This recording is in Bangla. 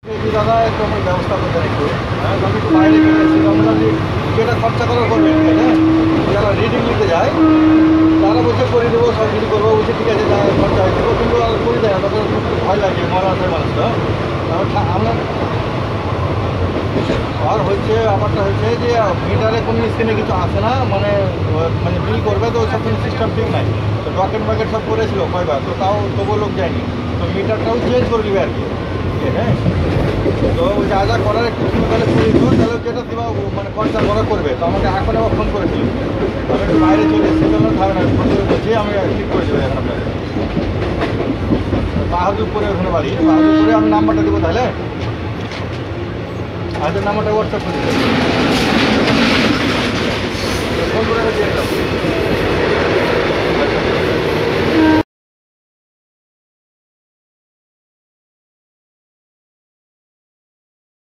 দাদা একটু আমার ব্যবস্থা করতে একটু। হ্যাঁ, আমি একটু বাইরে চলে এসেছি, আমরা যেটা খরচা করার করবে, হ্যাঁ, যারা রিডিং নিতে যায় তারা বলছে করে দেবো, সব কিছু করবো, বলছে ঠিক আছে যা খরচা হয়ে দেবো, কিন্তু আর করে দেয় না, তখন ভয় লাগে মরা আছে মানুষটা। আমরা আর হচ্ছে ব্যাপারটা হচ্ছে যে মিটারে কোনো স্ক্রিনে কিছু আসে না, মানে মানে বিল করবে তো সব কোনো সিস্টেম ঠিক নাই। তো ডকেট ব্যাকেট সব করেছিল কয়বার, তো তাও তবুও লোক যায়নি। তো মিটারটাও চেঞ্জ করে দিবে আর কি। হ্যাঁ, তো যা যা করার একটু তাহলে করে দিও, তাহলে যেটা দেওয়া মানে খরচা করা করবে। তো আমাকে এখন আবার ফোন করেছিল, আমি একটু বাইরে চলে এসেছি, তো থাকবে না, ফোন করে বলছি আমি ঠিক করে দেবো এখন আপনাকে। বাহাদুরপুরে ওখানে বাড়ি, বাহাদুরপুরে আমি নাম্বারটা দেবো তাহলে, আজকের নাম্বারটা হোয়াটসঅ্যাপ করে দেবো, ফোন করে দিয়ে দাও।